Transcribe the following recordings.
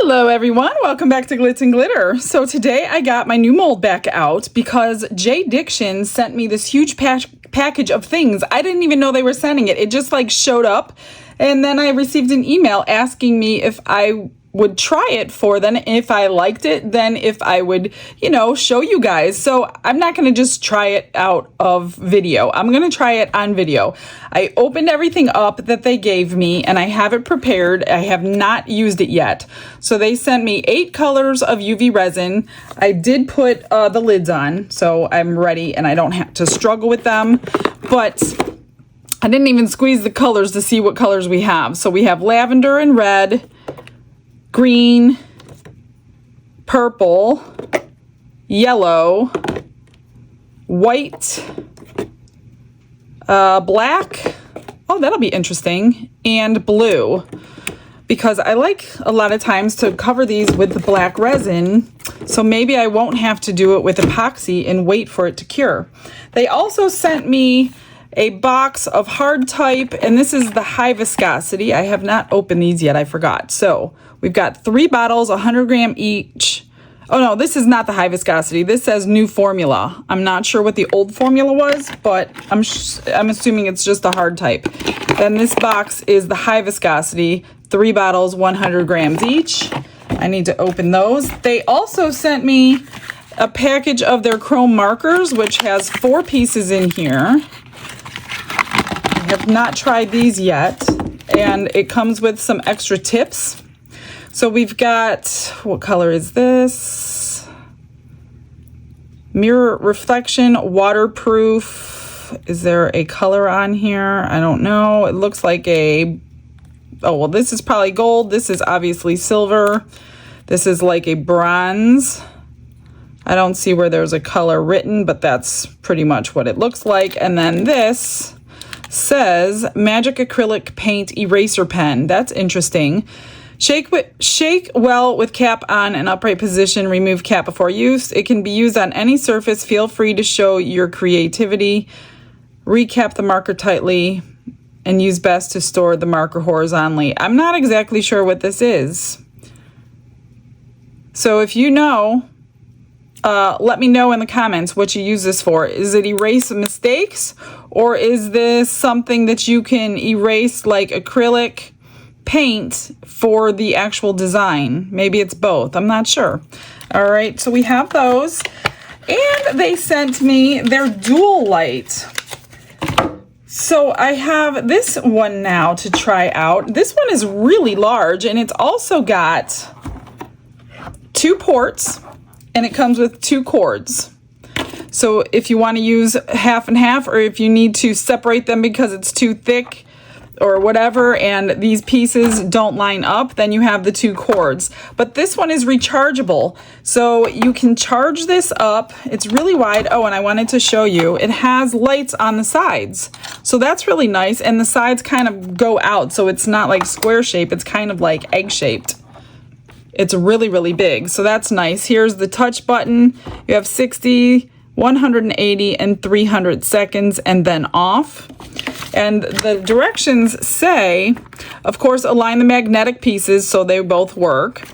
Hello everyone, welcome back to Glitz and Glitter. So today I got my new mold back out because Diction sent me this huge package of things. I didn't even know they were sending it. It just like showed up, and then I received an email asking me if I would try it for them. If I liked it, then if I would, show you guys. So I'm not going to just try it out of video. I'm going to try it on video. I opened everything up that they gave me and I have it prepared. I have not used it yet. So they sent me 8 colors of UV resin. I did put the lids on, so I'm ready and I don't have to struggle with them. But I didn't even squeeze the colors to see what colors we have. So we have lavender and red, green, purple, yellow, white, black, oh that'll be interesting, and blue, because I like a lot of times to cover these with the black resin, so maybe I won't have to do it with epoxy and wait for it to cure. They also sent me a box of hard type, and this is the high viscosity. I have not opened these yet, I forgot. So we've got 3 bottles, 100 gram each. Oh no, this is not the high viscosity. This says new formula. I'm not sure what the old formula was, but I'm assuming it's just the hard type. Then this box is the high viscosity, 3 bottles, 100 grams each. I need to open those. They also sent me a package of their chrome markers, which has 4 pieces in here. I have not tried these yet, and it comes with some extra tips. So we've got, what color is this? Mirror reflection, waterproof. Is there a color on here? I don't know. It looks like a, oh, well, this is probably gold. This is obviously silver. This is like a bronze. I don't see where there's a color written, but that's pretty much what it looks like. And then this says magic acrylic paint eraser pen. That's interesting. Shake well with cap on and upright position. Remove cap before use. It can be used on any surface. Feel free to show your creativity. Recap the marker tightly and use best to store the marker horizontally. I'm not exactly sure what this is. So if you know, let me know in the comments what you use this for. Is it erase mistakes, or is this something that you can erase like acrylic paint for the actual design? Maybe it's both. I'm not sure. All right, so we have those. And they sent me their dual light. So I have this one now to try out. This one is really large, and it's also got 2 ports. And it comes with 2 cords. So if you want to use half and half, or if you need to separate them because it's too thick or whatever, and these pieces don't line up, then you have the 2 cords. But this one is rechargeable. So you can charge this up. It's really wide. Oh, and I wanted to show you, it has lights on the sides. So that's really nice. And the sides kind of go out. So it's not like square shape. It's kind of like egg shaped. It's really, really big, so that's nice. Here's the touch button. You have 60, 180, and 300 seconds, and then off. And the directions say, of course, align the magnetic pieces so they both work.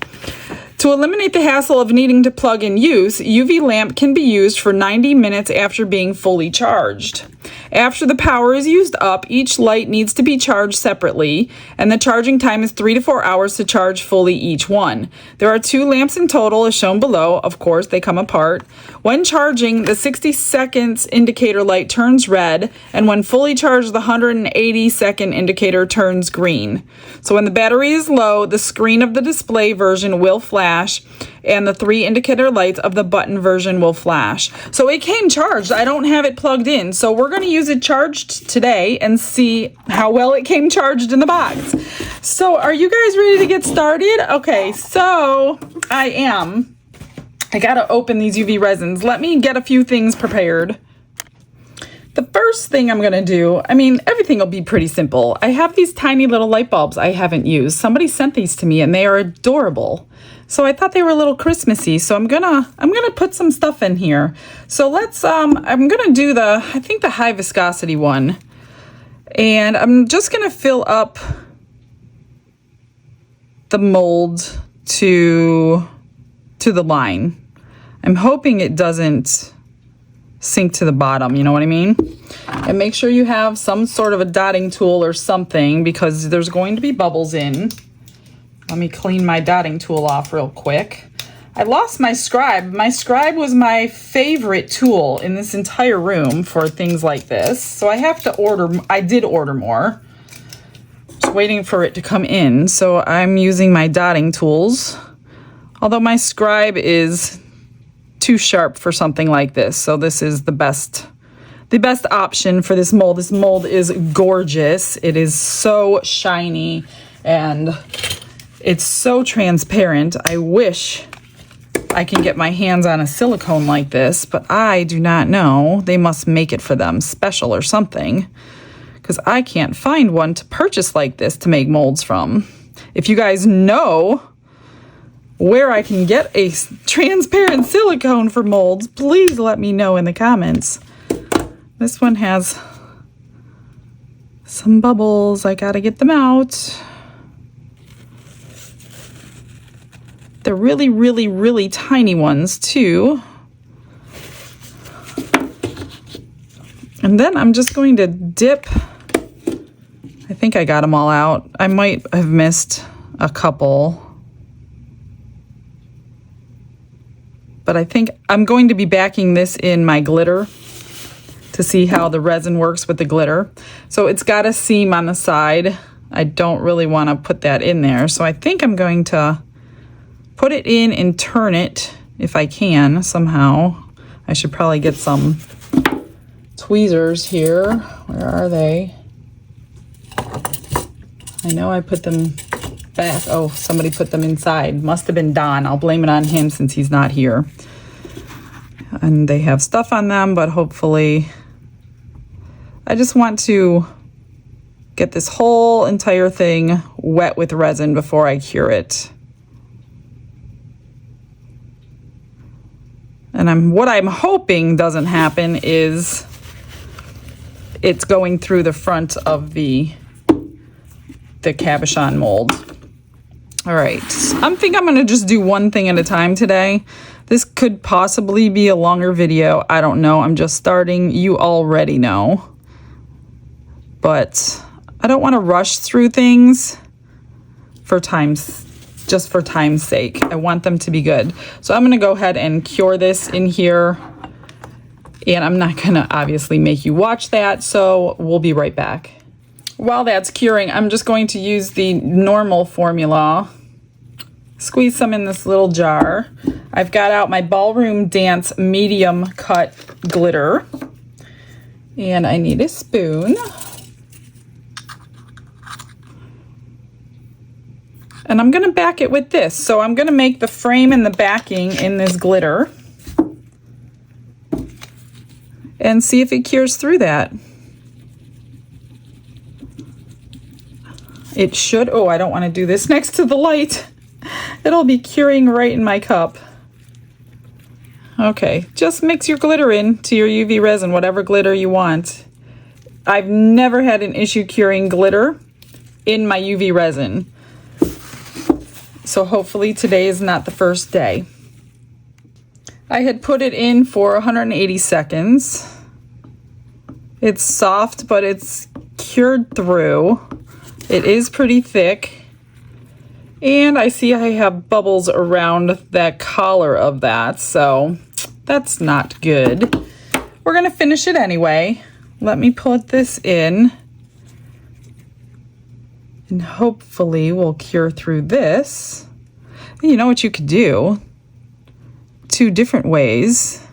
To eliminate the hassle of needing to plug in use, UV lamp can be used for 90 minutes after being fully charged. After the power is used up, each light needs to be charged separately, and the charging time is 3 to 4 hours to charge fully each one. There are 2 lamps in total, as shown below. Of course, they come apart. When charging, the 60 seconds indicator light turns red, and when fully charged, the 180 second indicator turns green. So when the battery is low, the screen of the display version will flash, and the 3 indicator lights of the button version will flash. So it came charged. I don't have it plugged in, so we're going to use it charged today and see how well it came charged in the box. So are you guys ready to get started? Okay, so I am. I gotta open these UV resins. Let me get a few things prepared. The first thing I'm gonna do, I mean, everything will be pretty simple. I have these tiny little light bulbs I haven't used. Somebody sent these to me and they are adorable. So I thought they were a little Christmassy. So I'm gonna put some stuff in here. So let's, I'm gonna do I think the high viscosity one. And I'm just gonna fill up the mold to the line. I'm hoping it doesn't sink to the bottom, you know what I mean? And make sure you have some sort of a dotting tool or something, because there's going to be bubbles in. Let me clean my dotting tool off real quick. I lost my scribe. My scribe was my favorite tool in this entire room for things like this. So I have to order, I did order more. Just waiting for it to come in. So I'm using my dotting tools. Although my scribe is too sharp for something like this. So this is the best option for this mold. This mold is gorgeous. It is so shiny and it's so transparent. I wish I can get my hands on a silicone like this, but I do not know. They must make it for them special or something, because I can't find one to purchase like this to make molds from. If you guys know where I can get a transparent silicone for molds, please let me know in the comments. This one has some bubbles. I gotta get them out. They're really, really, really tiny ones too. And then I'm just going to dip. I think I got them all out. I might have missed a couple. But I think I'm going to be backing this in my glitter to see how the resin works with the glitter. So it's got a seam on the side. I don't really want to put that in there. So I think I'm going to put it in and turn it if I can somehow. I should probably get some tweezers here. Where are they? I know I put them back. Oh, somebody put them inside. Must have been Don. I'll blame it on him since he's not here. And they have stuff on them, but hopefully I just want to get this whole entire thing wet with resin before I cure it. And what I'm hoping doesn't happen is it's going through the front of the cabochon mold. All right, I think I'm gonna just do one thing at a time today. This could possibly be a longer video. I don't know, I'm just starting. You already know. But I don't wanna rush through things just for time's sake. I want them to be good. So I'm gonna go ahead and cure this in here. And I'm not gonna obviously make you watch that, so we'll be right back. While that's curing, I'm just going to use the normal formula. Squeeze some in this little jar. I've got out my Ballroom Dance medium cut glitter. And I need a spoon. And I'm gonna back it with this. So I'm gonna make the frame and the backing in this glitter. And see if it cures through that. It should. Oh, I don't want to do this next to the light. It'll be curing right in my cup. Okay, just mix your glitter in to your UV resin, whatever glitter you want. I've never had an issue curing glitter in my UV resin. So hopefully today is not the first day. I had put it in for 180 seconds. It's soft, but it's cured through. It is pretty thick. And I see I have bubbles around that collar of that, so that's not good. We're gonna finish it anyway. Let me put this in. And hopefully we'll cure through this. You know what you could do? Two different ways.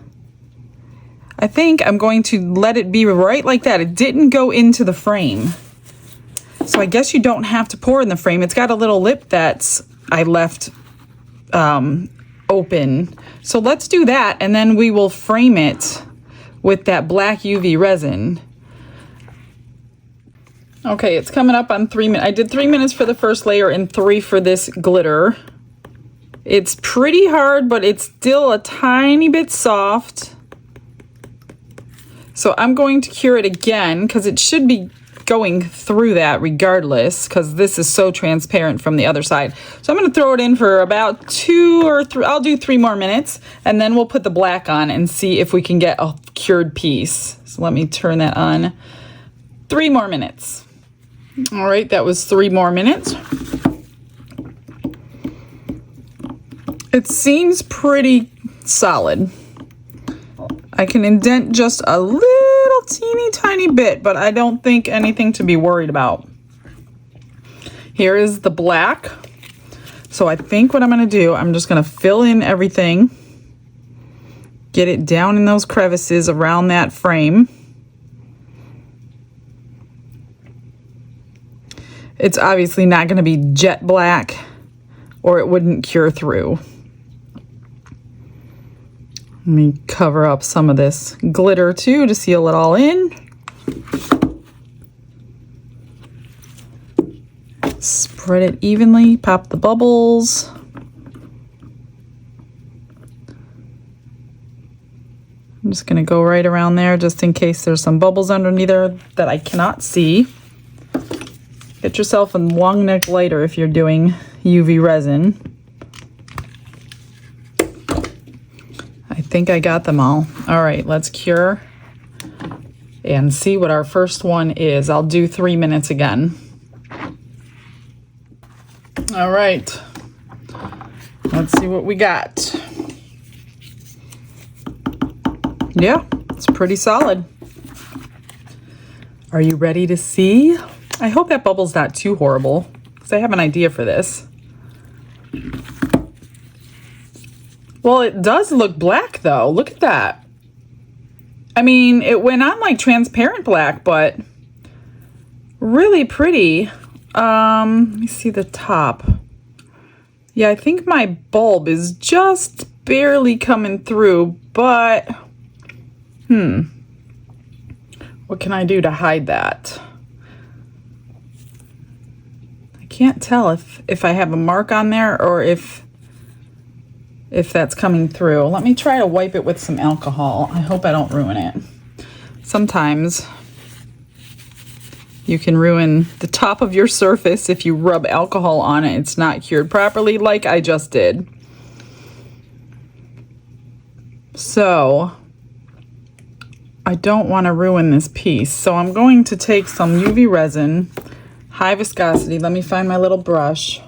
I think I'm going to let it be right like that. It didn't go into the frame. So I guess you don't have to pour in the frame. It's got a little lip that's I left open. So let's do that, and then we will frame it with that black UV resin. Okay, it's coming up on 3 minutes. I did 3 minutes for the first layer and 3 for this glitter. It's pretty hard, but it's still a tiny bit soft. So I'm going to cure it again because it should be going through that regardless, because this is so transparent from the other side. So I'm going to throw it in for about 2 or 3, I'll do 3 more minutes, and then we'll put the black on and see if we can get a cured piece. So let me turn that on. 3 more minutes. All right, that was 3 more minutes. It seems pretty solid. I can indent just a little teeny tiny bit, but I don't think anything to be worried about. Here is the black. So I think what I'm going to do, I'm just going to fill in everything. Get it down in those crevices around that frame. It's obviously not going to be jet black or it wouldn't cure through. Let me cover up some of this glitter too to seal it all in. Spread it evenly, pop the bubbles. I'm just gonna go right around there just in case there's some bubbles underneath there that I cannot see. Get yourself a long neck lighter if you're doing UV resin. I think I got them all. All right, let's cure and see what our first one is. I'll do 3 minutes again. All right, let's see what we got. Yeah, it's pretty solid. Are you ready to see? I hope that bubble's not too horrible because I have an idea for this. Well, it does look black though. Look at that. I mean, it went on like transparent black, but really pretty. Let me see the top. Yeah, I think my bulb is just barely coming through, but what can I do to hide that? I can't tell if I have a mark on there or if that's coming through. Let me try to wipe it with some alcohol. I hope I don't ruin it. Sometimes you can ruin the top of your surface if you rub alcohol on it. It's not cured properly like I just did. So I don't want to ruin this piece. So I'm going to take some UV resin, high viscosity. Let me find my little brush.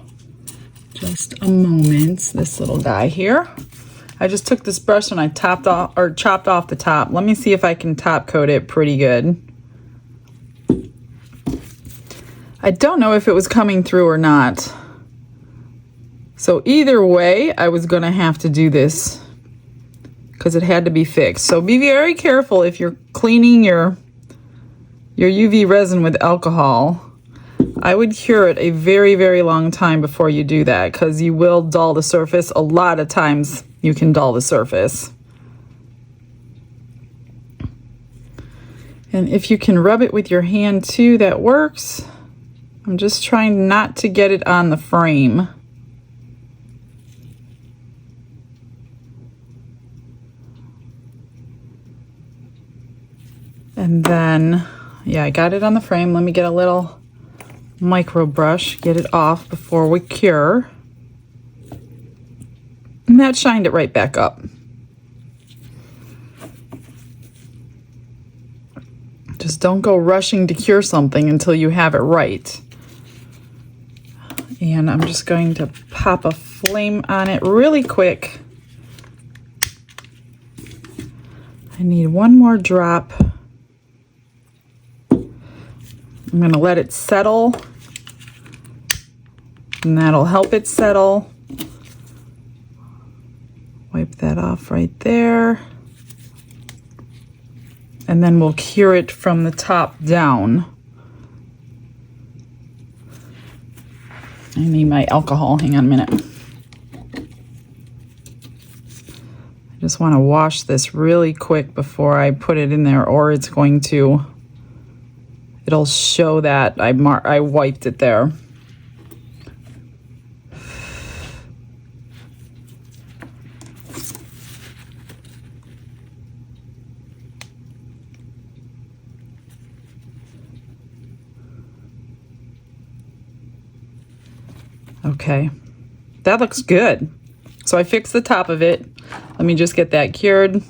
Just a moment, this little guy here. I just took this brush and I chopped off the top. Let me see if I can top coat it pretty good. I don't know if it was coming through or not. So either way, I was gonna have to do this because it had to be fixed. So be very careful if you're cleaning your UV resin with alcohol. I would cure it a very, very long time before you do that because you will dull the surface. A lot of times you can dull the surface. And if you can rub it with your hand too, that works. I'm just trying not to get it on the frame. And then, yeah, I got it on the frame. Let me get a little micro brush, get it off before we cure. And that shined it right back up. Just don't go rushing to cure something until you have it right. And I'm just going to pop a flame on it really quick. I need one more drop. I'm going to let it settle, and that'll help it settle. Wipe that off right there. And then we'll cure it from the top down. I need my alcohol. Hang on a minute. I just want to wash this really quick before I put it in there, or it's going to... it'll show that I wiped it there. Okay, that looks good. So I fixed the top of it. Let me just get that cured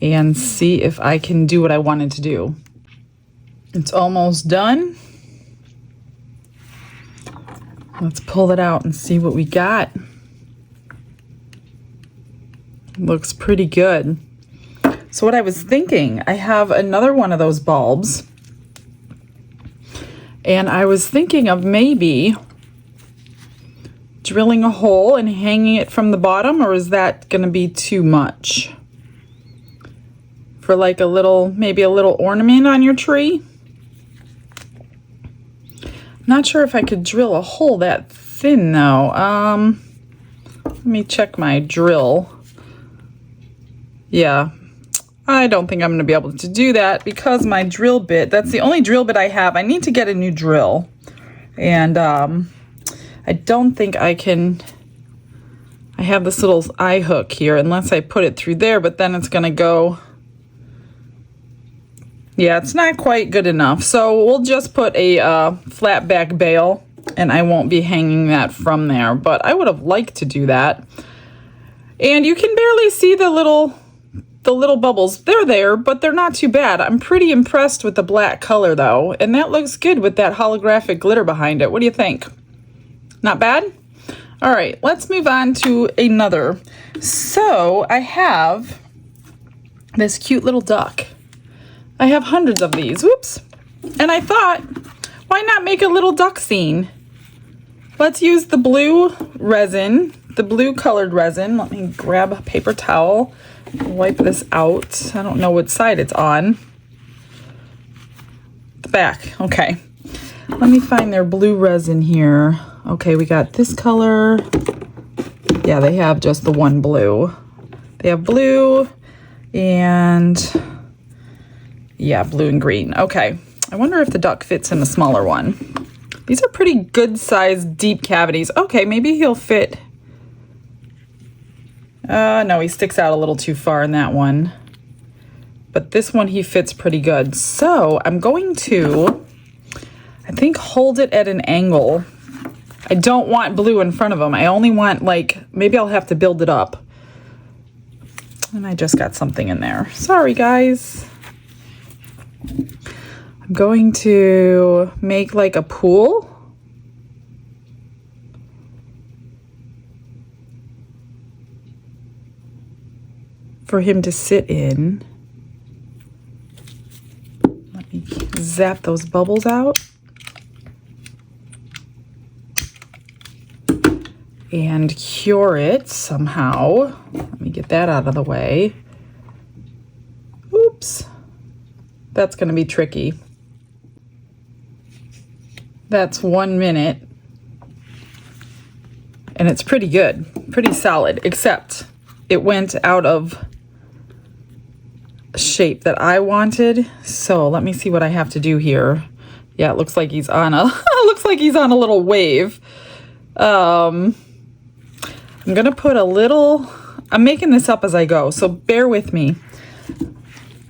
and see if I can do what I wanted to do. It's almost done. Let's pull it out and see what we got. Looks pretty good. So what I was thinking, I have another one of those bulbs, and I was thinking of maybe drilling a hole and hanging it from the bottom, or is that gonna be too much? For like a little, maybe a little ornament on your tree? Not sure if I could drill a hole that thin though. Let me check my drill. Yeah, I don't think I'm gonna be able to do that because my drill bit, that's the only drill bit I have. I need to get a new drill. And I don't think I can, I have this little eye hook here unless I put it through there, but then it's gonna go, yeah, it's not quite good enough. So we'll just put a flat back bail, and I won't be hanging that from there, but I would have liked to do that. And you can barely see the little bubbles. They're there, but they're not too bad. I'm pretty impressed with the black color though, and that looks good with that holographic glitter behind it. What do you think? Not bad? All right, let's move on to another. So I have this cute little duck. I have hundreds of these, whoops. And I thought, why not make a little duck scene? Let's use the blue resin, the blue colored resin. Let me grab a paper towel, wipe this out. I don't know what side it's on. The back, okay. Let me find their blue resin here. Okay, we got this color. Yeah, they have just the one blue. They have blue and yeah, blue and green. Okay, I wonder if the duck fits in the smaller one. These are pretty good sized deep cavities. Okay, maybe he'll fit. No, he sticks out a little too far in that one. But this one he fits pretty good. So I'm going to, I think, hold it at an angle. I don't want blue in front of him. I only want, like, maybe I'll have to build it up. And I just got something in there. Sorry, guys. I'm going to make like a pool. For him to sit in. Let me zap those bubbles out. And cure it somehow. Let me get that out of the way. Oops. That's going to be tricky. That's 1 minute. And it's pretty good. Pretty solid. Except it went out of shape that I wanted. So let me see what I have to do here. Yeah, it looks like he's on a looks like he's on a little wave. I'm gonna put a little, I'm making this up as I go, so bear with me.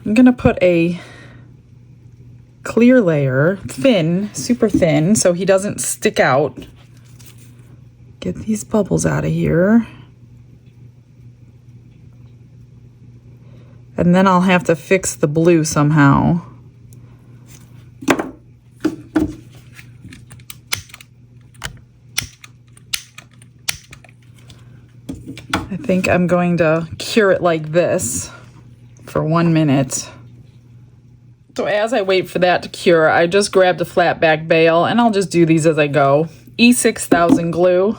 I'm gonna put a clear layer, thin, super thin, so he doesn't stick out. Get these bubbles out of here. And then I'll have to fix the blue somehow. I think I'm going to cure it like this for 1 minute. So as I wait for that to cure, I just grabbed a flat back bail, and I'll just do these as I go. E6000 glue.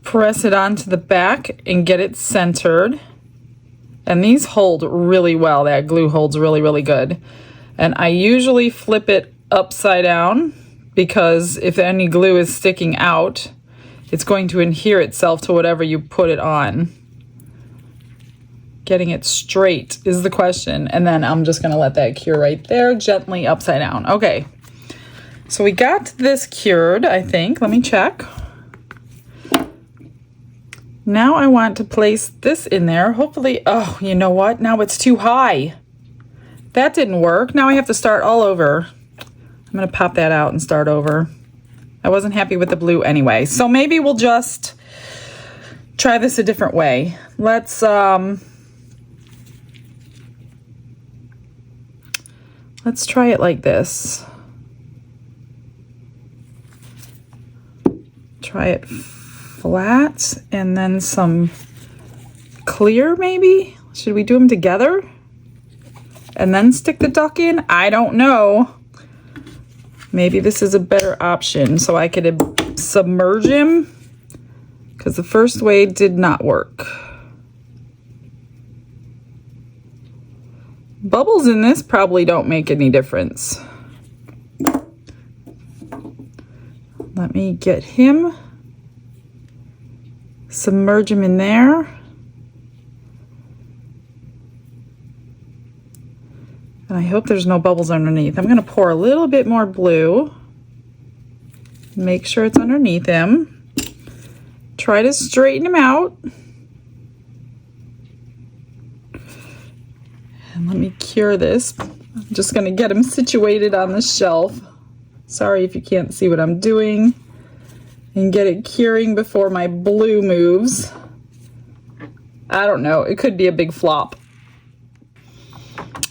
Press it onto the back and get it centered. And these hold really well. That glue holds really, really good. And I usually flip it upside down because if any glue is sticking out, it's going to adhere itself to whatever you put it on. Getting it straight is the question. And then I'm just gonna let that cure right there, gently upside down. Okay, so we got this cured, I think. Let me check. Now I want to place this in there. Hopefully, oh, you know what? Now it's too high. That didn't work. Now I have to start all over. gonna pop that out and start over. I wasn't happy with the blue anyway. So maybe we'll just try this a different way. Let's try it like this. Try it flat and then some clear maybe? Should we do them together? And then stick the duck in? I don't know. Maybe this is a better option so I could submerge him, because the first way did not work. Bubbles in this probably don't make any difference. Let me get him, submerge him in there. And I hope there's no bubbles underneath. I'm gonna pour a little bit more blue. Make sure it's underneath him. Try to straighten him out. And let me cure this. I'm just gonna get him situated on the shelf. Sorry if you can't see what I'm doing. And get it curing before my blue moves. I don't know, it could be a big flop.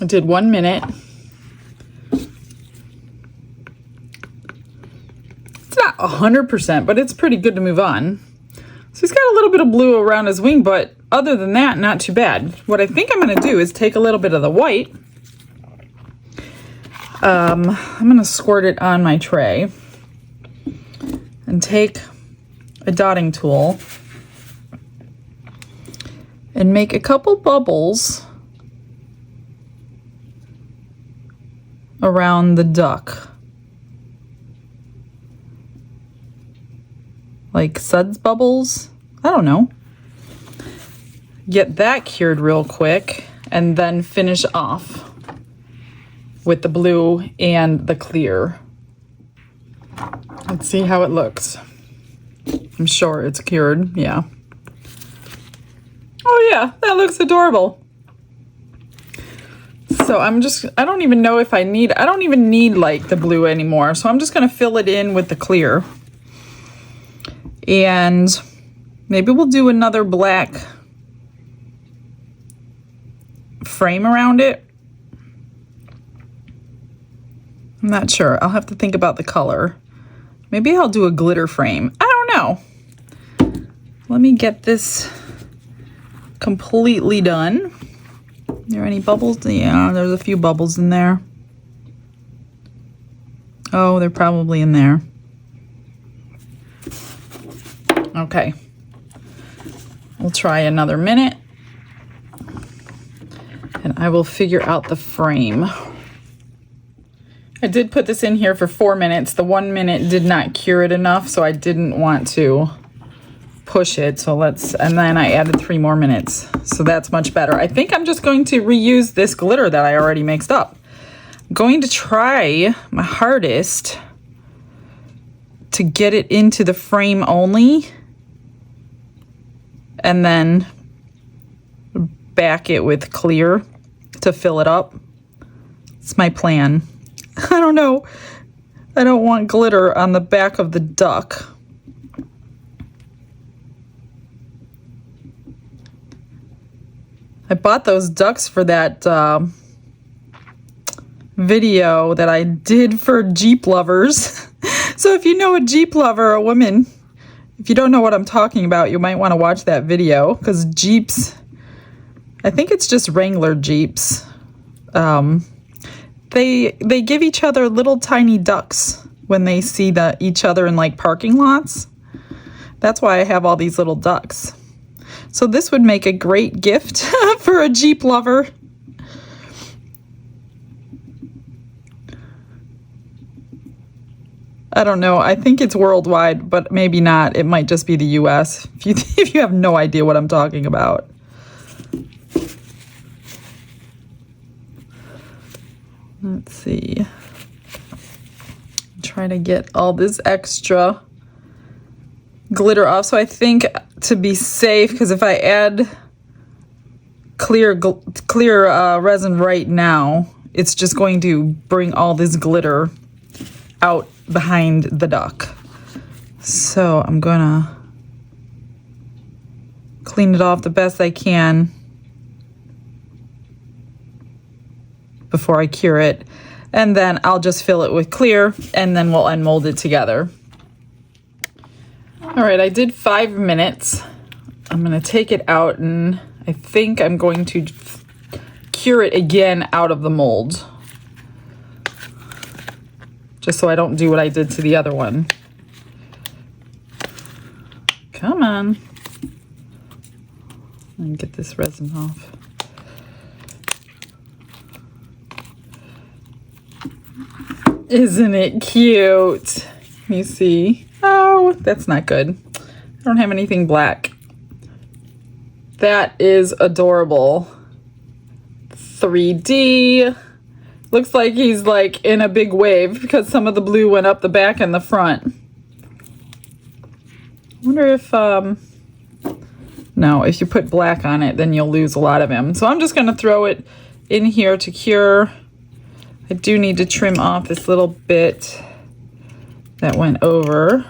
I did 1 minute. It's not 100%, but it's pretty good to move on. So he's got a little bit of blue around his wing, but other than that, not too bad. What I think I'm gonna do is take a little bit of the white. I'm gonna squirt it on my tray and take a dotting tool and make a couple bubbles around the duck. Like suds bubbles? I don't know. Get that cured real quick and then finish off with the blue and the clear. Let's see how it looks. I'm sure it's cured, yeah. Oh yeah, that looks adorable. So I don't even know if I don't even need like the blue anymore. So I'm just gonna fill it in with the clear. And maybe we'll do another black frame around it. I'm not sure. I'll have to think about the color. Maybe I'll do a glitter frame. I don't know. Let me get this completely done. Are there any bubbles? Yeah, there's a few bubbles in there. Oh, they're probably in there. Okay. We'll try another minute. And I will figure out the frame. I did put this in here for 4 minutes. The 1 minute did not cure it enough, so I didn't want to push it. So and then I added 3 more minutes. So that's much better. I think I'm just going to reuse this glitter that I already mixed up. I'm going to try my hardest to get it into the frame only. And then back it with clear to fill it up. It's my plan. I don't know. I don't want glitter on the back of the duck. I bought those ducks for that video that I did for Jeep lovers. So if you know a Jeep lover, a woman, if you don't know what I'm talking about, you might want to watch that video, because Jeeps, I think it's just Wrangler Jeeps. They give each other little tiny ducks when they see each other in like parking lots. That's why I have all these little ducks. So this would make a great gift for a Jeep lover. I don't know. I think it's worldwide, but maybe not. It might just be the US. If you have no idea what I'm talking about. Let's see. Try to get all this extra glitter off. So I think to be safe, because if I add clear resin right now, it's just going to bring all this glitter out behind the duck. So I'm gonna clean it off the best I can before I cure it. And then I'll just fill it with clear, and then we'll unmold it together. All right, I did 5 minutes. I'm gonna take it out, and I think I'm going to cure it again out of the mold, just so I don't do what I did to the other one. Come on. Let me get this resin off. Isn't it cute? You see? Oh, that's not good. I don't have anything black. That is adorable. 3D. Looks like he's like in a big wave because some of the blue went up the back and the front. I wonder if, no, if you put black on it, then you'll lose a lot of him. So I'm just going to throw it in here to cure. I do need to trim off this little bit that went over.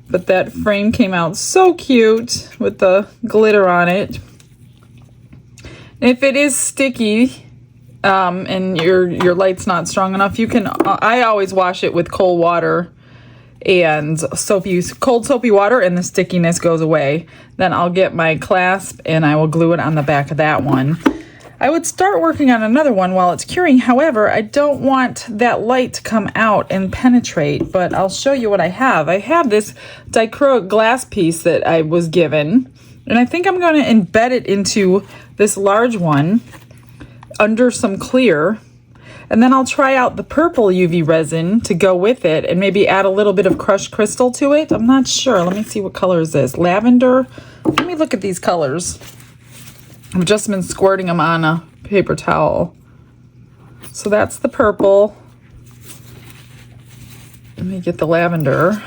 But that frame came out so cute with the glitter on it. If it is sticky and your light's not strong enough, you can, I always wash it with cold water and cold soapy water, and the stickiness goes away. Then I'll get my clasp and I will glue it on the back of that one. I would start working on another one while it's curing. However, I don't want that light to come out and penetrate, but I'll show you what I have. I have this dichroic glass piece that I was given, and I think I'm going to embed it into this large one under some clear, and then I'll try out the purple UV resin to go with it and maybe add a little bit of crushed crystal to it. I'm not sure. Let me see, what color is this? Lavender? Let me look at these colors. I've just been squirting them on a paper towel. So that's the purple. Let me get the lavender.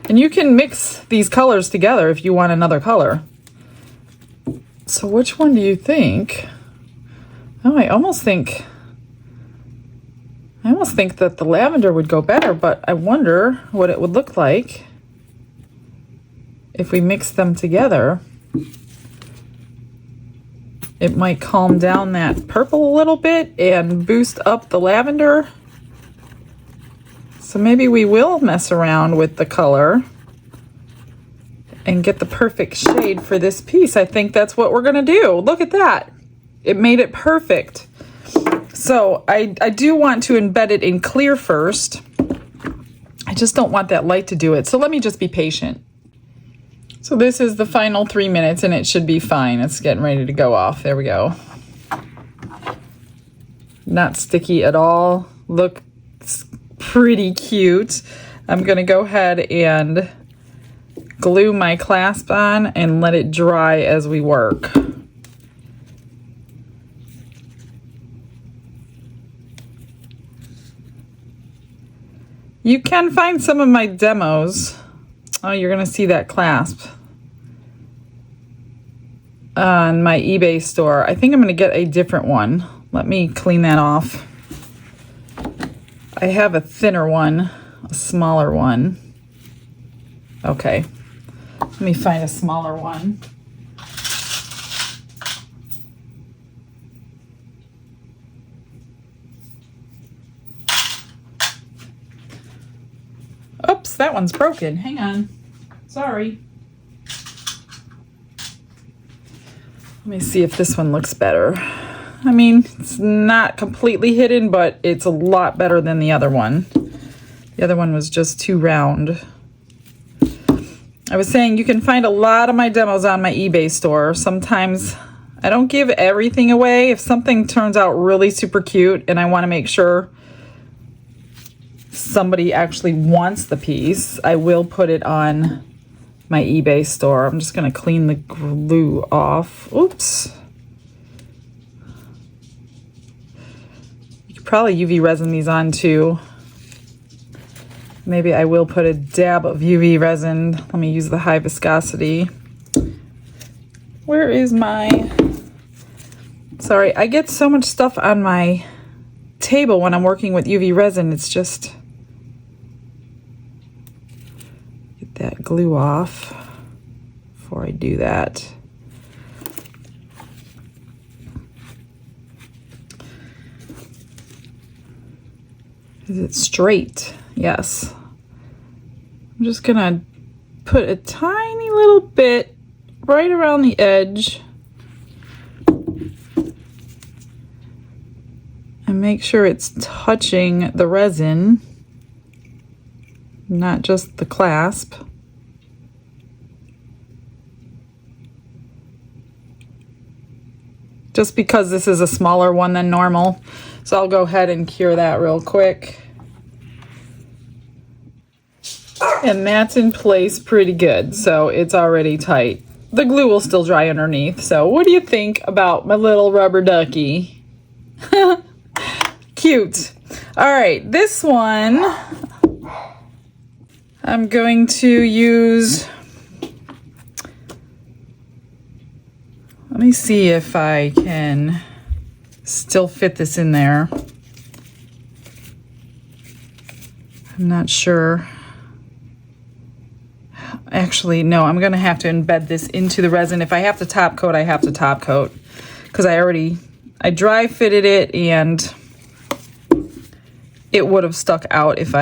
And you can mix these colors together if you want another color. So which one do you think? Oh, I almost think that the lavender would go better, but I wonder what it would look like if we mix them together. It might calm down that purple a little bit and boost up the lavender. So maybe we will mess around with the color and get the perfect shade for this piece. I think that's what we're gonna do. Look at that. It made it perfect. So I do want to embed it in clear first. I just don't want that light to do it. So let me just be patient. So this is the final 3 minutes, and it should be fine. It's getting ready to go off. There we go. Not sticky at all. Looks pretty cute. I'm gonna go ahead and glue my clasp on and let it dry as we work. You can find some of my demos. Oh, you're gonna see that clasp on my eBay store. I think I'm gonna get a different one. Let me clean that off. I have a thinner one, a smaller one. Okay, let me find a smaller one. Oops, that one's broken. Hang on. Sorry. Let me see if this one looks better. I mean, it's not completely hidden, but it's a lot better than the other one. The other one was just too round. I was saying you can find a lot of my demos on my eBay store. Sometimes I don't give everything away. If something turns out really super cute and I want to make sure somebody actually wants the piece, I will put it on my eBay store. I'm just going to clean the glue off. Oops. You could probably UV resin these on too. Maybe I will put a dab of UV resin. Let me use the high viscosity. Where is my... Sorry, I get so much stuff on my table when I'm working with UV resin. It's just, get that glue off before I do that. Is it straight? Yes. I'm just gonna put a tiny little bit right around the edge and make sure it's touching the resin, not just the clasp. Just because this is a smaller one than normal. So I'll go ahead and cure that real quick. And that's in place pretty good, so it's already tight. The glue will still dry underneath, so what do you think about my little rubber ducky? Cute. All right, this one I'm going to use, let me see if I can still fit this in there. I'm not sure. Actually, no, I'm gonna have to embed this into the resin. If I have to top coat, I have to top coat, because I dry fitted it and it would have stuck out if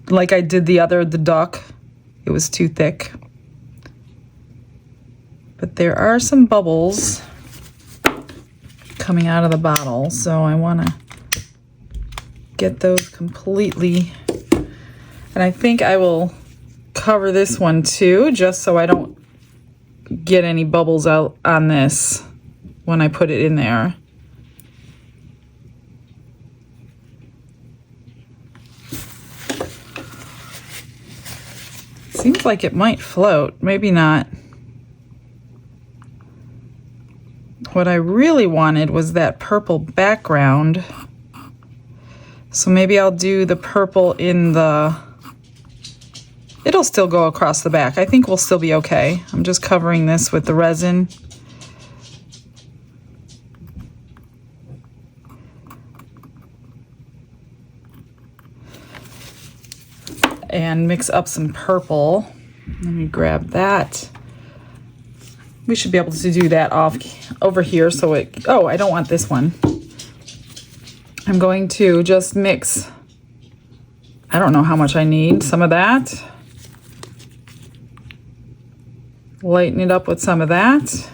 like I did the duck. It was too thick. But there are some bubbles coming out of the bottle, so I want to get those completely. And I think I will cover this one too, just so I don't get any bubbles out on this when I put it in there. Seems like it might float, maybe not. What I really wanted was that purple background. So maybe I'll do the purple in the, it'll still go across the back. I think we'll still be okay. I'm just covering this with the resin. And mix up some purple. Let me grab that. We should be able to do that over here so it, oh, I don't want this one. I'm going to just mix, I don't know how much I need, some of that. Lighten it up with some of that.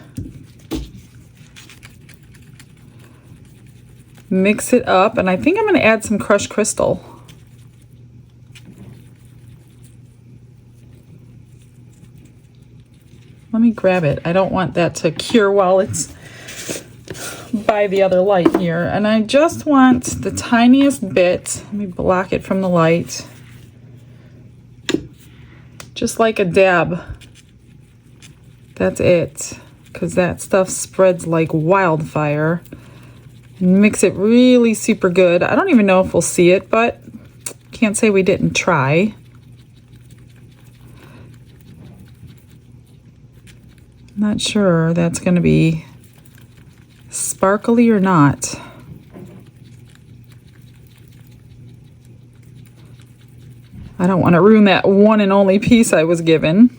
Mix it up, and I think I'm going to add some crushed crystal. Let me grab it. I don't want that to cure while it's by the other light here. And I just want the tiniest bit. Let me block it from the light. Just like a dab. That's it. Because that stuff spreads like wildfire. Mix it really super good. I don't even know if we'll see it, but can't say we didn't try. Not sure that's going to be sparkly or not. I don't want to ruin that one and only piece I was given.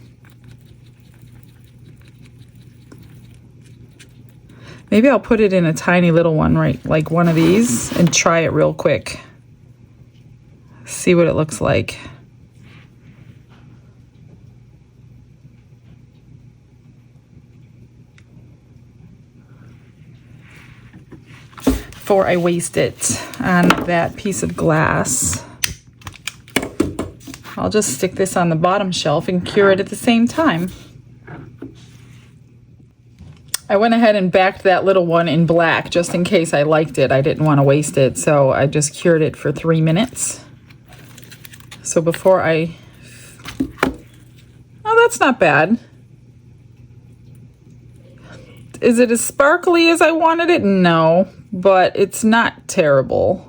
Maybe I'll put it in a tiny little one, right, like one of these, and try it real quick. See what it looks like. Before I waste it on that piece of glass. I'll just stick this on the bottom shelf and cure it at the same time. I went ahead and backed that little one in black just in case I liked it. I didn't want to waste it, so I just cured it for 3 minutes. So before I... Oh, that's not bad. Is it as sparkly as I wanted it? No, but it's not terrible.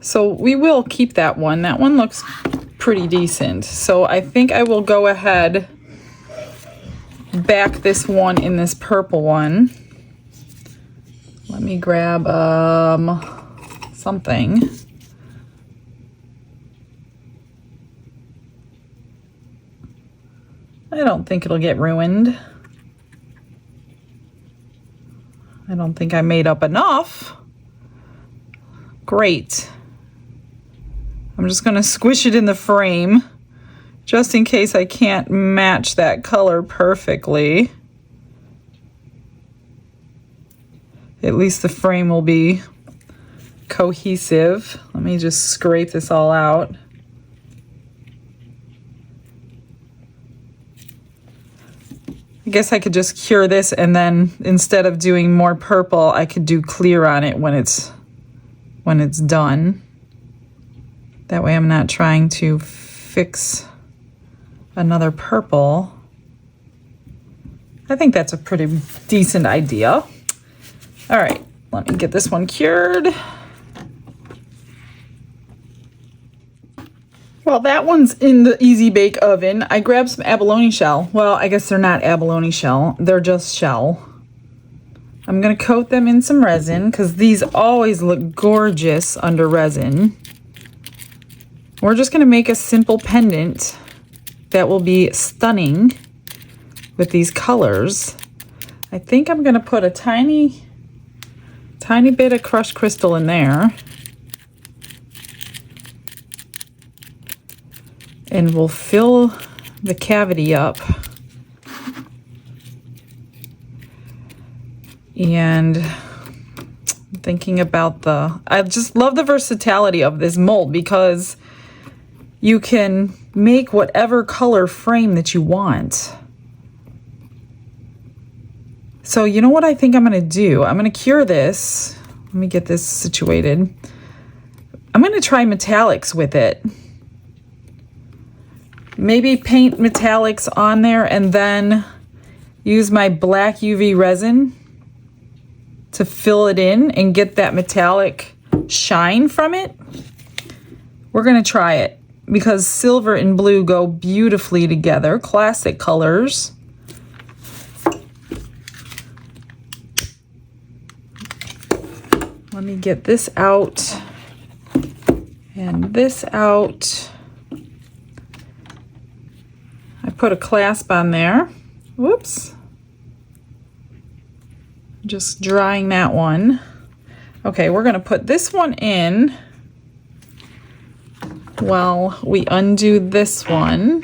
So we will keep that one. That one looks pretty decent. So I think I will go ahead, back this one in this purple one. Let me grab something. I don't think it'll get ruined. I don't think I made up enough. Great. I'm just gonna squish it in the frame just in case I can't match that color perfectly. At least the frame will be cohesive. Let me just scrape this all out. I guess I could just cure this, and then instead of doing more purple, I could do clear on it when it's done. That way I'm not trying to fix another purple. I think that's a pretty decent idea. All right, let me get this one cured. Well, that one's in the Easy Bake Oven. I grabbed some abalone shell. Well, I guess they're not abalone shell. They're just shell. I'm going to coat them in some resin because these always look gorgeous under resin. We're just going to make a simple pendant that will be stunning with these colors. I think I'm going to put a tiny bit of crushed crystal in there. And we'll fill the cavity up. And thinking about I just love the versatility of this mold because you can make whatever color frame that you want. So you know what I think I'm gonna do? I'm gonna cure this. Let me get this situated. I'm gonna try metallics with it. Maybe paint metallics on there and then use my black UV resin to fill it in and get that metallic shine from it. We're gonna try it because silver and blue go beautifully together, classic colors. Let me get this out and this out. I put a clasp on there. Whoops. Just drying that one. Okay, we're gonna put this one in while we undo this one.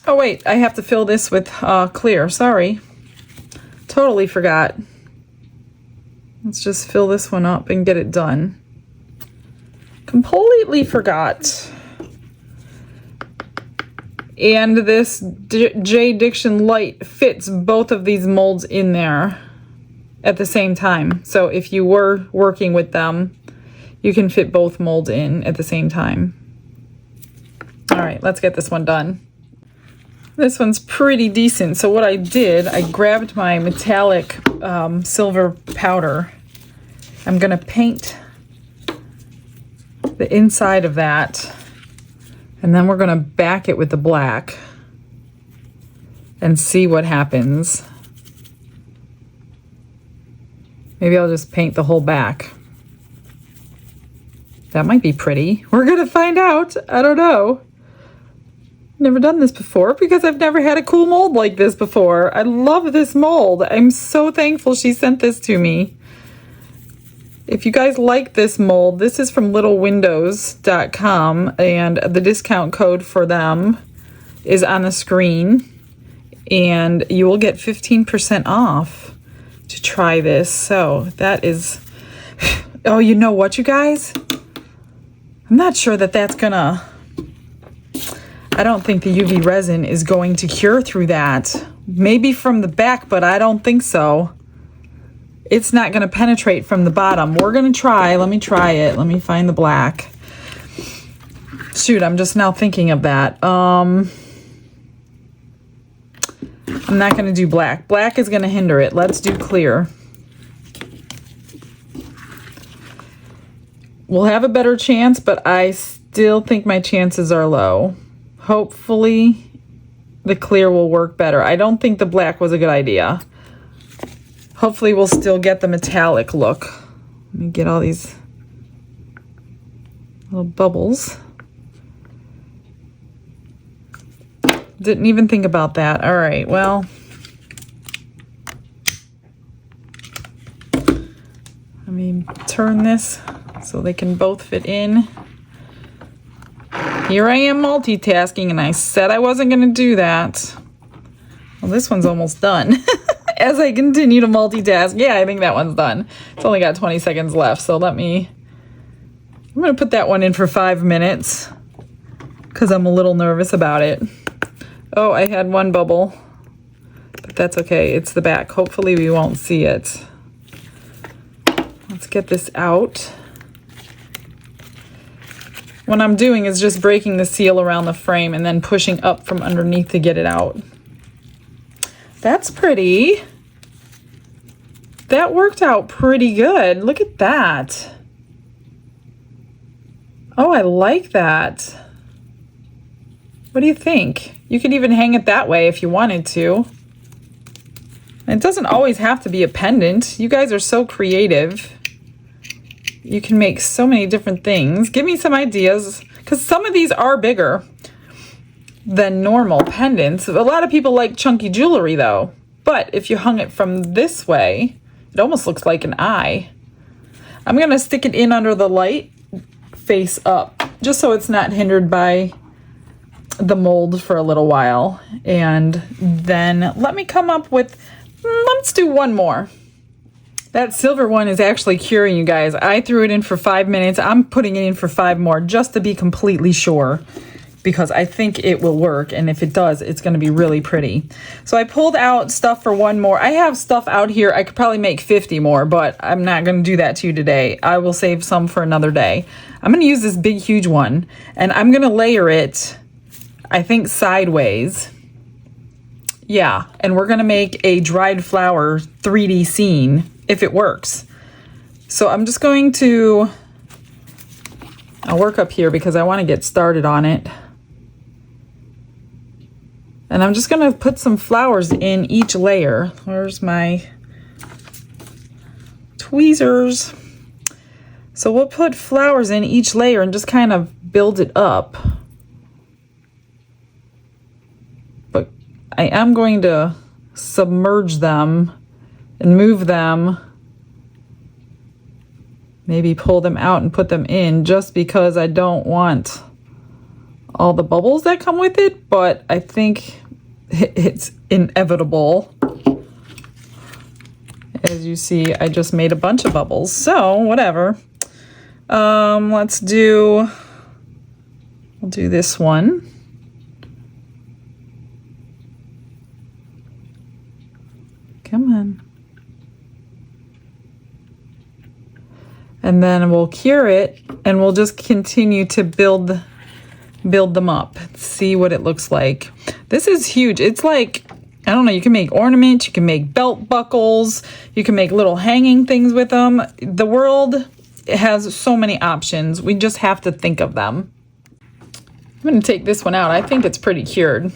Oh wait, I have to fill this with clear, sorry. Totally forgot. Let's just fill this one up and get it done. Completely forgot. And this Diction light fits both of these molds in there at the same time. So if you were working with them, you can fit both molds in at the same time. All right, let's get this one done. This one's pretty decent. So what I did, I grabbed my metallic silver powder. I'm gonna paint the inside of that. And then we're gonna back it with the black and see what happens. Maybe I'll just paint the whole back. That might be pretty. We're gonna find out. I don't know. Never done this before because I've never had a cool mold like this before. I love this mold. I'm so thankful she sent this to me. If you guys like this mold, this is from littlewindows.com and the discount code for them is on the screen and you will get 15% off to try this. So that is, oh, you know what, you guys? I'm not sure that that's gonna, I don't think the UV resin is going to cure through that. Maybe from the back, but I don't think so. It's not going to penetrate from the bottom. We're going to try. Let me try it. Let me find the black. Shoot, I'm just now thinking of that. I'm not going to do black. Black is going to hinder it. Let's do clear. We'll have a better chance, but I still think my chances are low. Hopefully the clear will work better. I don't think the black was a good idea. Hopefully we'll still get the metallic look. Let me get all these little bubbles. Didn't even think about that. All right, well. Let me turn this so they can both fit in. Here I am multitasking, and I said I wasn't going to do that. Well, this one's almost done. As I continue to multitask, yeah, I think that one's done. It's only got 20 seconds left, so I'm going to put that one in for 5 minutes because I'm a little nervous about it. Oh, I had one bubble, but that's okay. It's the back. Hopefully we won't see it. Let's get this out. What I'm doing is just breaking the seal around the frame and then pushing up from underneath to get it out. That's pretty. That worked out pretty good. Look at that. Oh, I like that. What do you think? You could even hang it that way if you wanted to. It doesn't always have to be a pendant. You guys are so creative. You can make so many different things. Give me some ideas, because some of these are bigger than normal pendants. A lot of people like chunky jewelry though. But if you hung it from this way, it almost looks like an eye. I'm gonna stick it in under the light, face up, just so it's not hindered by the mold for a little while. And then let me come up with, let's do one more. That silver one is actually curing, you guys. I threw it in for 5 minutes. I'm putting it in for 5 more just to be completely sure, because I think it will work. And if it does, it's going to be really pretty. So I pulled out stuff for one more. I have stuff out here. I could probably make 50 more, but I'm not going to do that to you today. I will save some for another day. I'm going to use this big, huge one, and I'm going to layer it, I think, sideways. Yeah, and we're going to make a dried flower 3D scene if it works. So I'm just going to, I'll work up here because I want to get started on it. And I'm just going to put some flowers in each layer. Where's my tweezers? So we'll put flowers in each layer and just kind of build it up. But I am going to submerge them and move them, maybe pull them out and put them in, just because I don't want all the bubbles that come with it, but I think it's inevitable. As you see, I just made a bunch of bubbles, so whatever. We'll do this one. Come on. And then we'll cure it, and we'll just continue to build them up, see what it looks like. This is huge. It's like, I don't know, you can make ornaments, you can make belt buckles, you can make little hanging things with them. The world has so many options. We just have to think of them. I'm going to take this one out. I think it's pretty cured.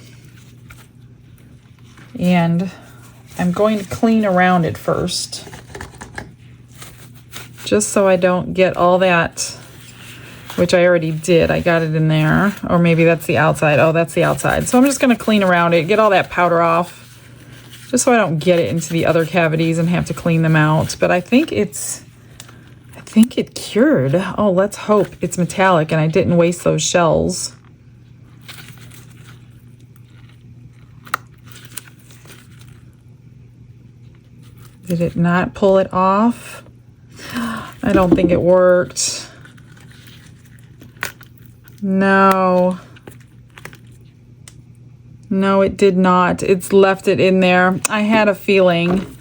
And I'm going to clean around it first, just so I don't get all that, which I already did. I got it in there, or maybe that's the outside. Oh, that's the outside. So I'm just going to clean around it, get all that powder off, just so I don't get it into the other cavities and have to clean them out. But I think it cured. Oh, let's hope it's metallic and I didn't waste those shells. Did it not pull it off? I don't think it worked. No. No, it did not. It's left it in there. I had a feeling.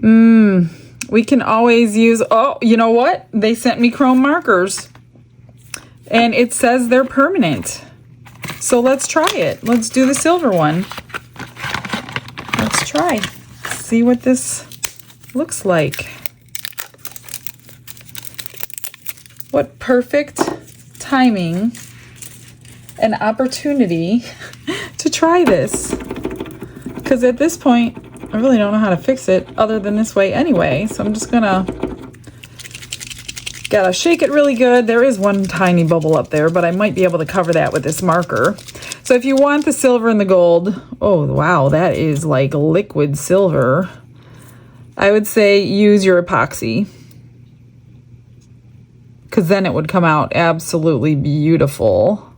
We can always use, oh, you know what? They sent me chrome markers. And it says they're permanent. So let's try it. Let's do the silver one. Let's try. See what this looks like. What perfect timing and opportunity to try this. Because at this point, I really don't know how to fix it other than this way anyway. So I'm just gonna, gotta shake it really good. There is one tiny bubble up there, but I might be able to cover that with this marker. So if you want the silver and the gold, oh wow, that is like liquid silver. I would say use your epoxy, because then it would come out absolutely beautiful.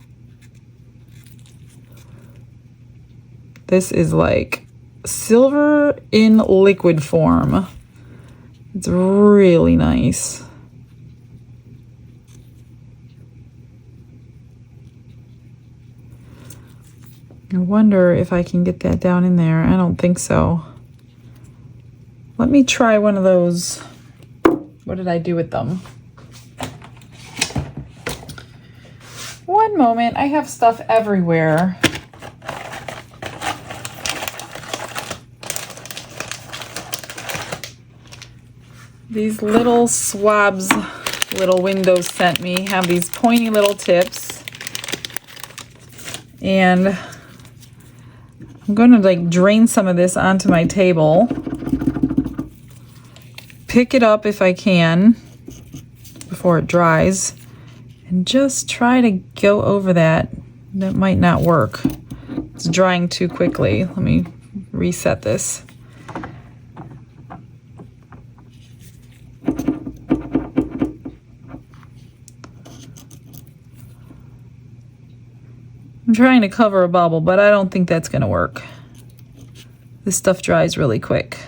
This is like silver in liquid form. It's really nice. I wonder if I can get that down in there. I don't think so. Let me try one of those. What did I do with them? One moment. I have stuff everywhere. These little swabs, little windows sent me, have these pointy little tips. And I'm going to like drain some of this onto my table. Pick it up if I can before it dries. And just try to go over that. That might not work. It's drying too quickly. Let me reset this. I'm trying to cover a bubble, but I don't think that's going to work. This stuff dries really quick.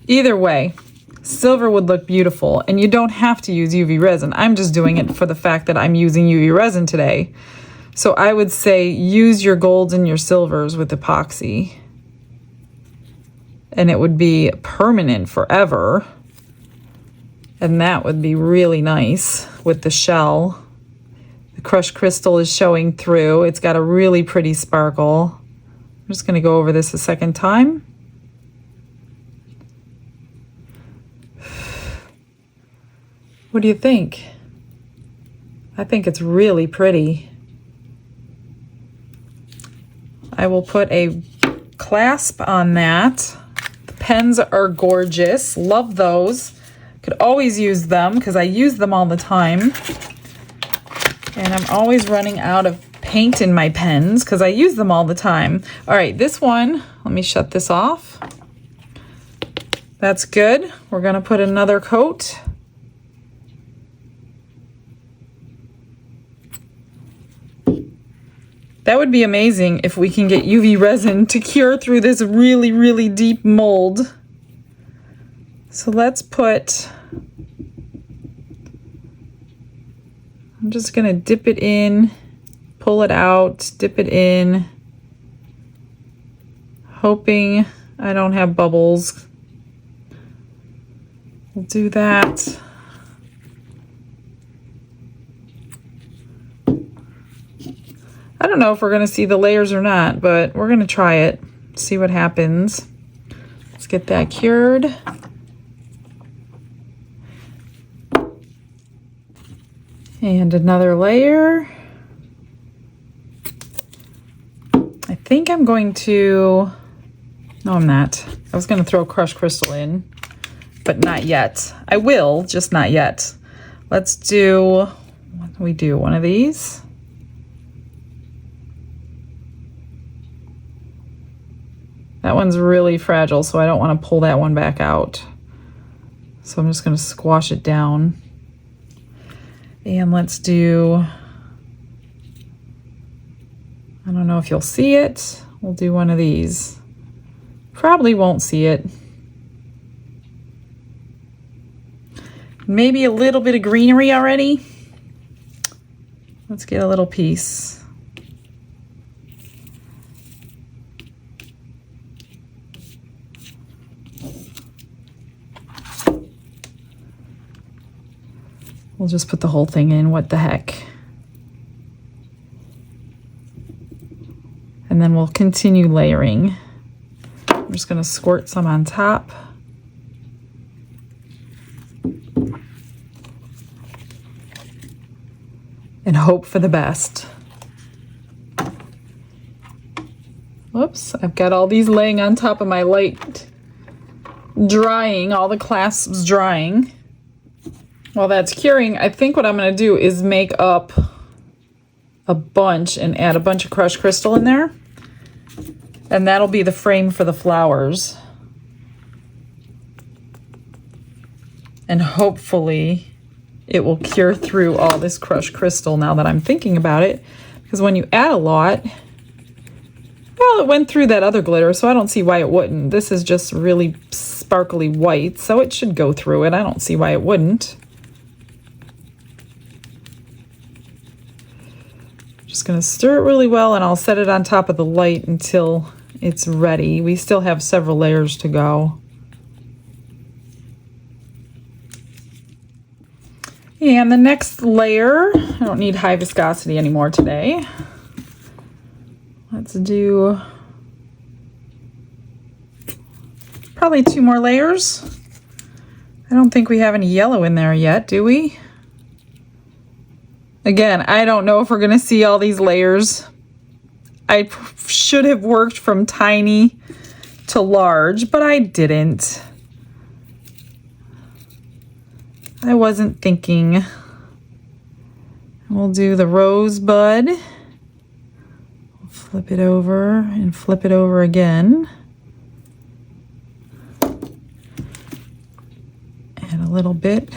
Either way, silver would look beautiful, and you don't have to use UV resin. I'm just doing it for the fact that I'm using UV resin today. So I would say use your golds and your silvers with epoxy, and it would be permanent forever. And that would be really nice with the shell. The crushed crystal is showing through. It's got a really pretty sparkle. I'm just going to go over this a second time. What do you think? I think it's really pretty. I will put a clasp on that. The pens are gorgeous. Love those. Could always use them because I use them all the time. And I'm always running out of paint in my pens because I use them all the time. All right, this one, let me shut this off. That's good. We're going to put another coat. That would be amazing if we can get UV resin to cure through this really, really deep mold. So let's put, I'm just going to dip it in, pull it out, dip it in, hoping I don't have bubbles. We'll do that. I don't know if we're going to see the layers or not, but we're going to try it, see what happens. Let's get that cured. And another layer. I think I'm going to, no, I'm not. I was going to throw crushed crystal in, but not yet. I will, just not yet. Let's do, what do we do? One of these. That one's really fragile, so I don't want to pull that one back out. So I'm just going to squash it down. And let's do, I don't know if you'll see it. We'll do one of these. Probably won't see it. Maybe a little bit of greenery already. Let's get a little piece. We'll just put the whole thing in, what the heck. And then we'll continue layering. I'm just going to squirt some on top. And hope for the best. Whoops, I've got all these laying on top of my light drying, all the clasps drying. While that's curing, I think what I'm going to do is make up a bunch and add a bunch of crushed crystal in there. And that'll be the frame for the flowers. And hopefully it will cure through all this crushed crystal now that I'm thinking about it. Because when you add a lot, well, it went through that other glitter, so I don't see why it wouldn't. This is just really sparkly white, so it should go through it. I don't see why it wouldn't. Just going to stir it really well, and I'll set it on top of the light until it's ready. We still have several layers to go. And the next layer, I don't need high viscosity anymore today. Let's do probably 2 more layers. I don't think we have any yellow in there yet, do we? Again, I don't know if we're going to see all these layers. I should have worked from tiny to large, but I didn't. I wasn't thinking. We'll do the rosebud. Flip it over and flip it over again. Add a little bit.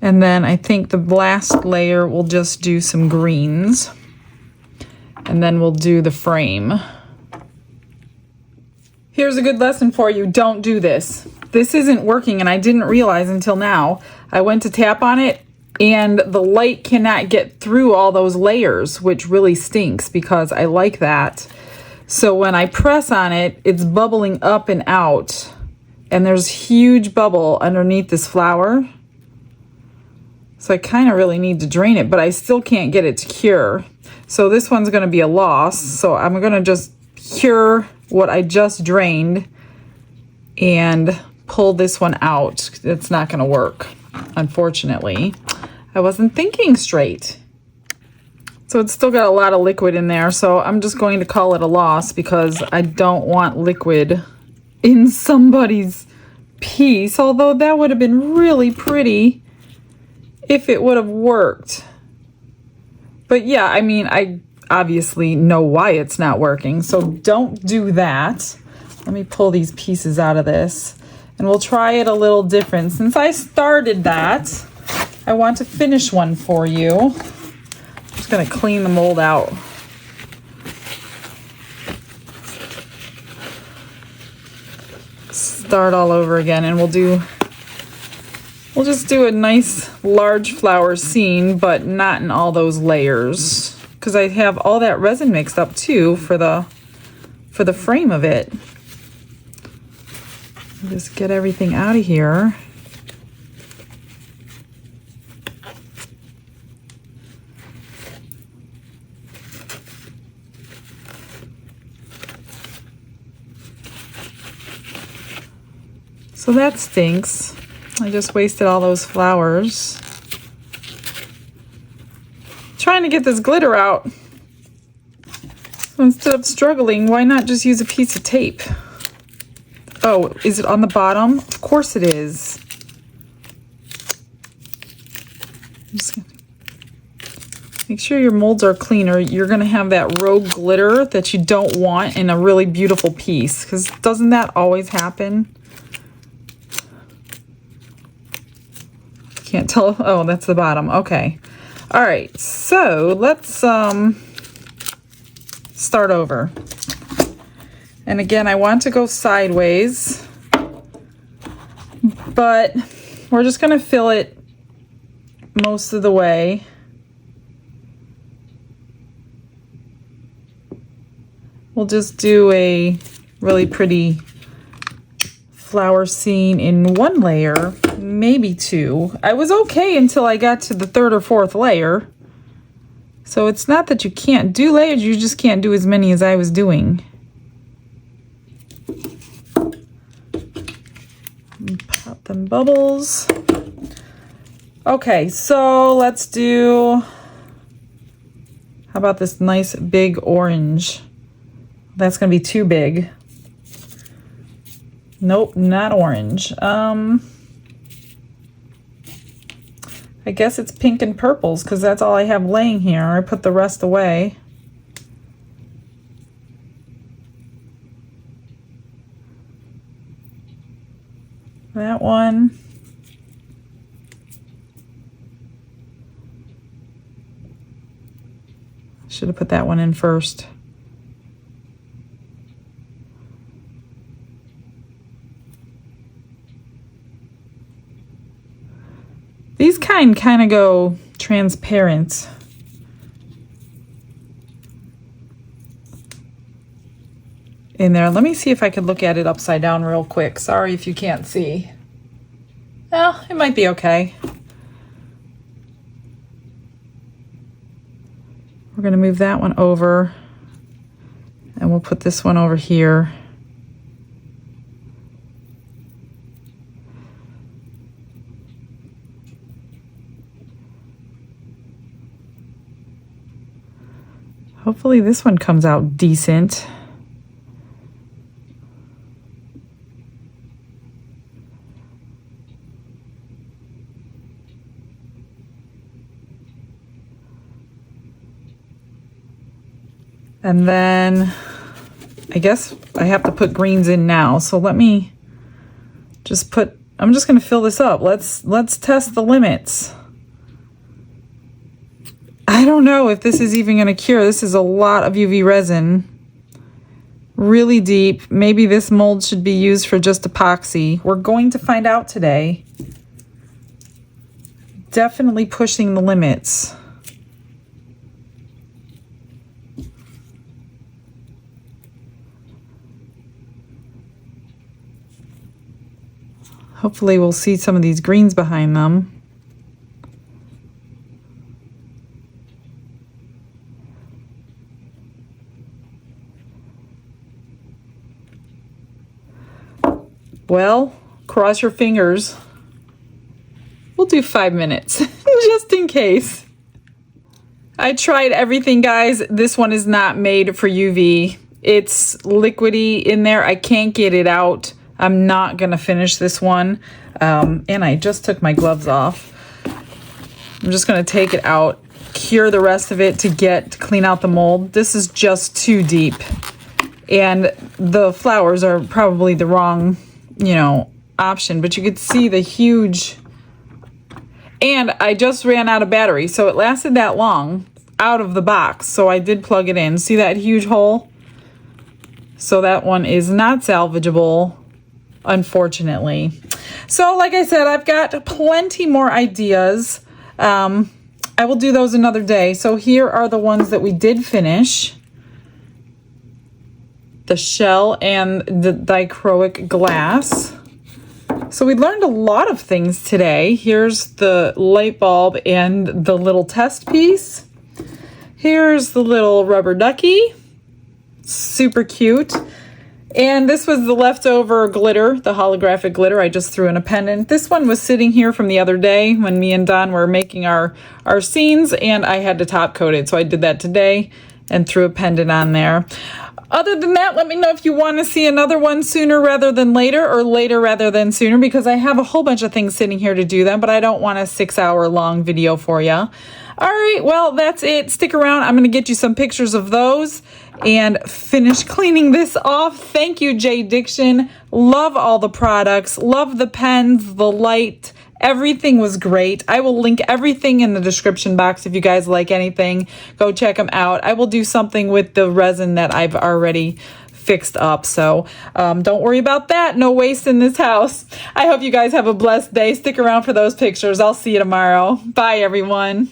And then I think the last layer we'll just do some greens. And then we'll do the frame. Here's a good lesson for you. Don't do this. This isn't working, and I didn't realize until now. I went to tap on it, and the light cannot get through all those layers, which really stinks because I like that. So when I press on it, it's bubbling up and out, and there's huge bubble underneath this flower. So I kind of really need to drain it, but I still can't get it to cure. So this one's going to be a loss. So I'm going to just cure what I just drained and pull this one out. It's not going to work, unfortunately. I wasn't thinking straight. So it's still got a lot of liquid in there. So I'm just going to call it a loss because I don't want liquid in somebody's piece. Although that would have been really pretty if it would have worked. But yeah, I mean, I obviously know why it's not working, so don't do that. Let me pull these pieces out of this, and we'll try it a little different. Since I started that, I want to finish one for you. I'm just gonna clean the mold out. Start all over again, and we'll just do a nice large flower scene, but not in all those layers, because I have all that resin mixed up too for the frame of it. Just get everything out of here. So that stinks. I just wasted all those flowers. Trying to get this glitter out. So instead of struggling, why not just use a piece of tape? Oh, is it on the bottom? Of course it is. I'm just gonna make sure your molds are clean, or you're gonna have that rogue glitter that you don't want in a really beautiful piece, because doesn't that always happen? Can't tell. Oh, that's the bottom. Okay. All right. So let's start over. And again, I want to go sideways, but we're just going to fill it most of the way. We'll just do a really pretty flower scene in one layer, maybe 2. I was okay until I got to the 3rd or 4th layer. So it's not that you can't do layers, you just can't do as many as I was doing. Pop them bubbles. Okay, so let's do How about this nice big orange? That's gonna be too big. Nope, not orange. I guess it's pink and purples because that's all I have laying here. I put the rest away. That one. Should have put that one in first. These kind of go transparent. In there. Let me see if I could look at it upside down real quick. Sorry if you can't see. Well, it might be okay. We're going to move that one over, and we'll put this one over here. Hopefully this one comes out decent. And then I guess I have to put greens in now. So let me just put, I'm just going to fill this up. Let's test the limits. I don't know if this is even going to cure. This is a lot of UV resin. Really deep. Maybe this mold should be used for just epoxy. We're going to find out today. Definitely pushing the limits. Hopefully we'll see some of these greens behind them. Well, cross your fingers. We'll do 5 minutes, just in case. I tried everything, guys. This one is not made for UV. It's liquidy in there. I can't get it out. I'm not gonna finish this one. And I just took my gloves off. I'm just gonna take it out, cure the rest of it to clean out the mold. This is just too deep. And the flowers are probably the wrong, option, but you could see the huge, and I just ran out of battery, so it lasted that long out of the box. So I did plug it in. See that huge hole? So that one is not salvageable, unfortunately. So like I said, I've got plenty more ideas. I will do those another day. So here are the ones that we did finish. The shell and the dichroic glass. So we learned a lot of things today. Here's the light bulb and the little test piece. Here's the little rubber ducky. Super cute. And this was the leftover glitter, the holographic glitter I just threw in a pendant. This one was sitting here from the other day when me and Don were making our scenes, and I had to top coat it. So I did that today and threw a pendant on there. Other than that, let me know if you want to see another one sooner rather than later, or later rather than sooner, because I have a whole bunch of things sitting here to do them, but I don't want a 6-hour long video for you. All right, well, that's it. Stick around. I'm going to get you some pictures of those and finish cleaning this off. Thank you, Diction. Love all the products. Love the pens, the light. Everything was great. I will link everything in the description box if you guys like anything. Go check them out. I will do something with the resin that I've already fixed up. So don't worry about that. No waste in this house. I hope you guys have a blessed day. Stick around for those pictures. I'll see you tomorrow. Bye, everyone.